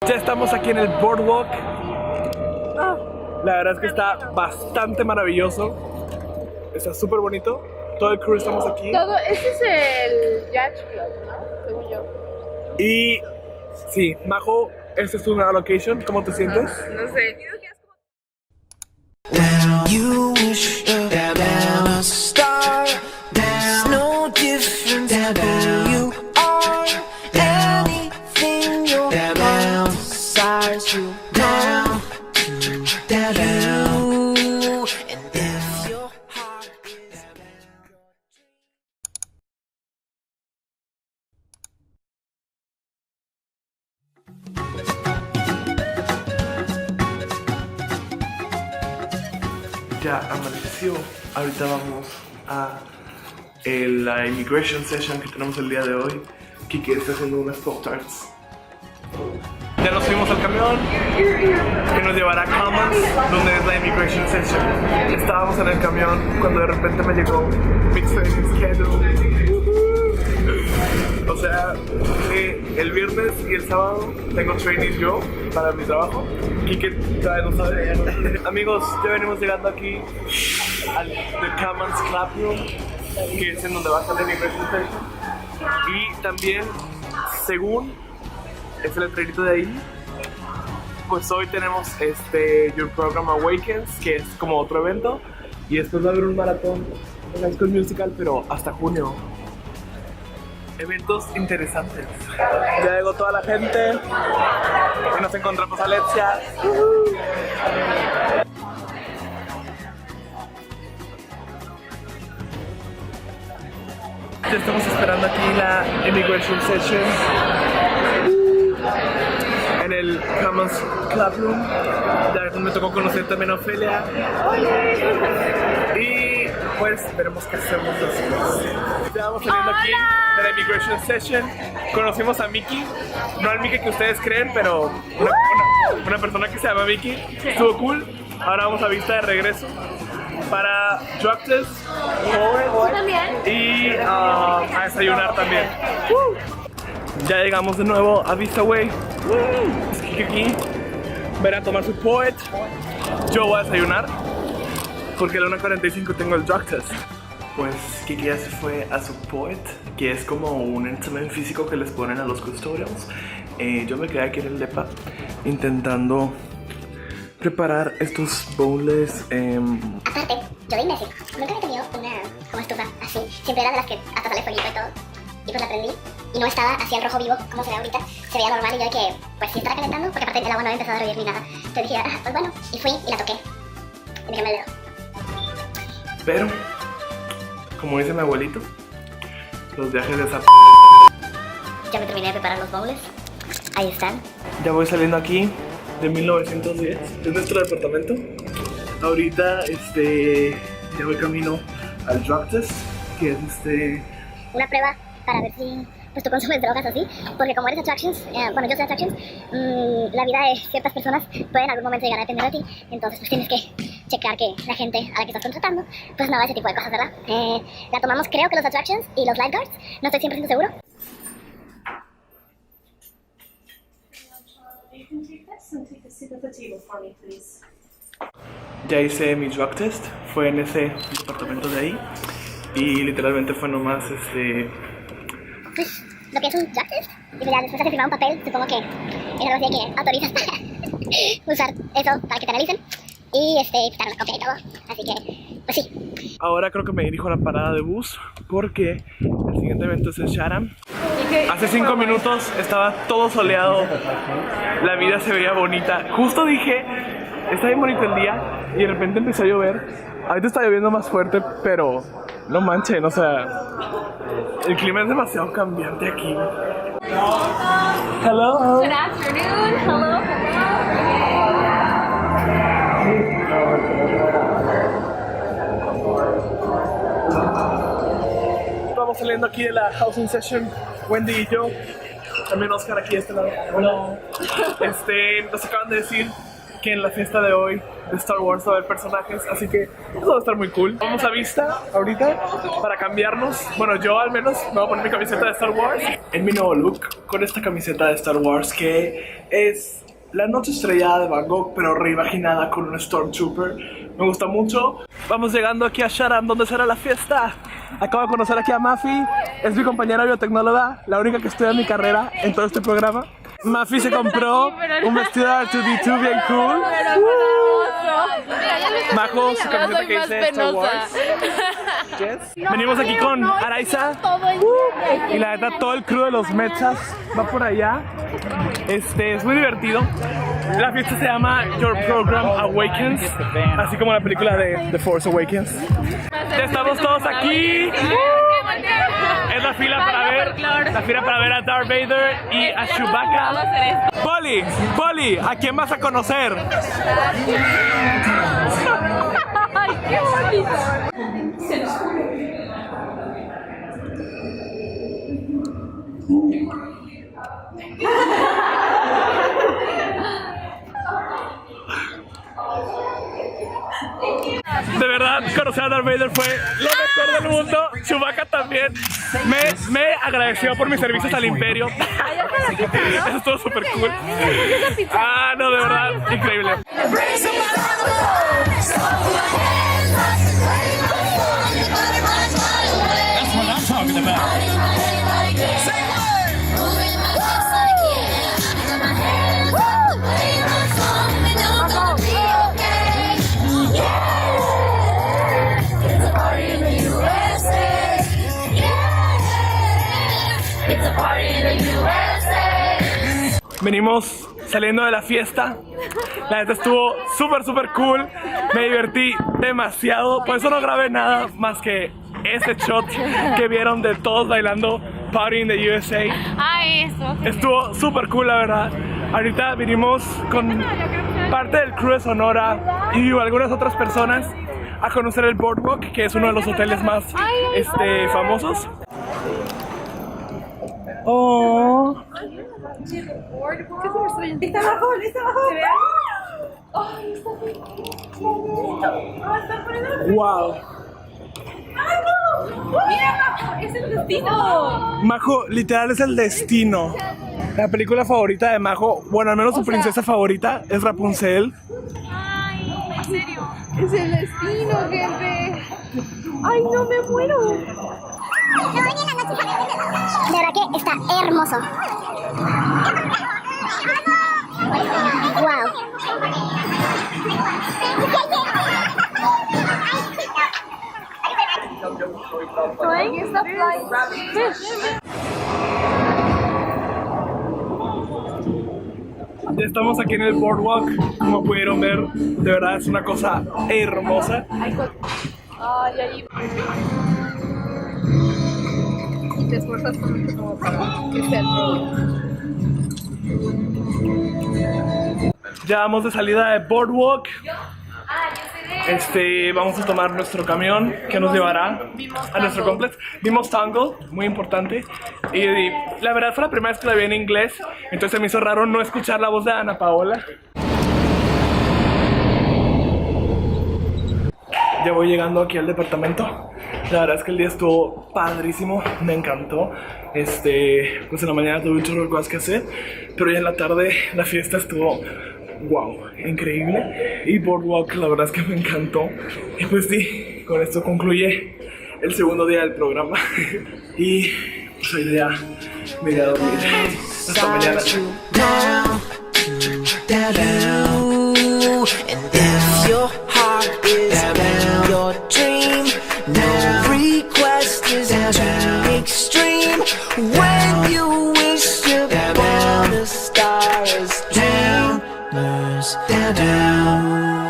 Ya estamos aquí en el boardwalk. La verdad es que está bastante maravilloso. Está súper bonito. Todo el crew estamos aquí. Todo, ese es el Yacht Club, ¿no? Según yo. Y sí, Majo, esta es tu nueva location. ¿Cómo te sientes? No sé. You wish down a star. There's no difference who you are. Anything your heart desires, you down you. And if your heart is Ya amaneció. Ahorita vamos a la immigration session que tenemos el día de hoy. Kiki está haciendo unas Pop-Tarts. Ya nos subimos al camión que nos llevará a Commons, donde es la immigration session. Estábamos en el camión cuando de repente me llegó mi training schedule. O sea, el viernes y el sábado tengo training yo para mi trabajo. Kike todavía no sabe. Amigos, ya venimos llegando aquí al The Commons Classroom, que es en donde va a estar la Immigration Session. Y también, según es el letrerito de ahí, pues hoy tenemos Your Program Awakens, que es como otro evento. Y después va a haber un maratón en High School Musical, pero hasta junio. Eventos interesantes. Ya llegó toda la gente y nos encontramos a Alexia. Ya estamos esperando aquí la Immigration Session en el Commons Clubroom. Ya me tocó conocer también a Ofelia. Y pues veremos qué hacemos después. Ya vamos saliendo aquí de la Immigration Session. Conocimos a Mickey, no al Mickey que ustedes creen, pero una persona que se llama Mickey. Estuvo cool. Ahora vamos a vista de regreso para drug test y a desayunar también. Ya llegamos de nuevo a Vista Way. Es que aquí verán a tomar su poet. Yo voy a desayunar porque a la 1:45 tengo el drug test. Pues Kiki ya se fue a su poet, que es como un examen físico que les ponen a los custodians. Yo me quedé aquí en el depa intentando preparar estos bowls. Aparte, yo de imbécil, nunca había tenido una como estufa así. Siempre era de las que hasta sale fueguito y todo. Y pues la prendí y no estaba así en rojo vivo como se ve ahorita. Se veía normal y yo de que pues sí estará calentando, porque aparte el agua no había empezado a hervir ni nada. Entonces dije, pues bueno, y fui y la toqué. Y me quemé el dedo. Pero, como dice mi abuelito, los viajes de esa Ya me terminé de preparar los bowls. Ahí están. Ya voy saliendo aquí de 1910, de nuestro departamento. Ahorita ya voy camino al drug test, que es Una prueba para ver si pues tú consumes drogas así, porque como eres attractions, bueno, yo soy attractions, la vida de ciertas personas puede en algún momento llegar a depender de ti, entonces pues tienes que checar que la gente a la que estás contratando pues no haga ese tipo de cosas, ¿verdad? La tomamos creo que los attractions y los lifeguards, no estoy 100% seguro. Ya hice mi drug test, fue en ese departamento de ahí y literalmente fue nomás Pues lo que es un drug test, y pues ya después de firmar un papel, supongo que es algo así que autorizas para usar eso para que te analicen y quitar una copia y todo, así que pues sí. Ahora creo que me dirijo a la parada de bus porque el siguiente evento es en Chatham. Hace 5 minutos estaba todo soleado, la vida se veía bonita. Justo dije, está bien bonito el día y de repente empezó a llover. Ahorita está lloviendo más fuerte, pero no manchen, o sea, el clima es demasiado cambiante aquí. Hello. Good afternoon. Hello. Vamos saliendo aquí de la housing session, Wendy y yo. También Oscar aquí de este lado. Hola. Nos acaban de decir que en la fiesta de hoy de Star Wars va a haber personajes, así que eso va a estar muy cool. Vamos a Vista ahorita para cambiarnos. Bueno, yo al menos me voy a poner mi camiseta de Star Wars en mi nuevo look, con esta camiseta de Star Wars que es la noche estrellada de Van Gogh, pero reimaginada con un Stormtrooper. Me gusta mucho. Vamos llegando aquí a Sharam, donde será la fiesta. Acabo de conocer aquí a Mafi, es mi compañera biotecnóloga, la única que estudia mi carrera en todo este programa. Mafi se compró un vestido de R2-D2 bien cool. Majo, su camiseta que dice Star Wars. Yes. Venimos aquí con Araiza y la neta todo el crew de los Mechas va por allá. Es muy divertido. La fiesta se llama Your Program Awakens, así como la película de The Force Awakens. Ya estamos todos aquí. Es la fila para ver a Darth Vader y a Chewbacca. Poli, ¿a quién vas a conocer? Ay, qué bonito. De verdad, conocer a Darth Vader fue lo mejor del mundo. Chewbacca también me agradeció por mis servicios al Imperio. Eso estuvo súper cool. Ah, no, de verdad, increíble. That's what I'm talking about. Venimos saliendo de la fiesta. La neta estuvo súper cool. Me divertí demasiado. Por eso no grabé nada más que ese shot que vieron de todos bailando Party in the USA. Ay, eso. Estuvo súper cool, la verdad. Ahorita vinimos con parte del crew de Sonora y algunas otras personas a conocer el Boardwalk, que es uno de los hoteles más famosos. Oh. Está abajo. Wow. Mira, es el destino. Majo, literal es el destino. La película favorita de Majo, bueno, al menos su princesa favorita es Rapunzel. Ay, en serio. Es el destino, gente. Ay, no, me muero. De verdad que está hermoso. Wow. Ya estamos aquí en el Boardwalk, como pudieron ver, de verdad es una cosa hermosa. Ay, ahí. Y te esfuerzas mucho como para que sea el problema. Ya vamos de salida de Boardwalk. Vamos a tomar nuestro camión que nos llevará a nuestro complex. Vimos Tangle, muy importante. Y la verdad fue la primera vez que la vi en inglés, entonces me hizo raro no escuchar la voz de Ana Paola. Ya voy llegando aquí al departamento. La verdad es que el día estuvo padrísimo, me encantó. Pues en la mañana tuve un chorro de cosas que hacer, pero ya en la tarde la fiesta estuvo wow, increíble. Y Boardwalk la verdad es que me encantó. Y pues sí, con esto concluye el segundo día del programa. Y pues hoy día me iré a dormir. Hasta mañana. And if your heart is your dream, no request is too extreme. When you wish upon the stars, dreamers down.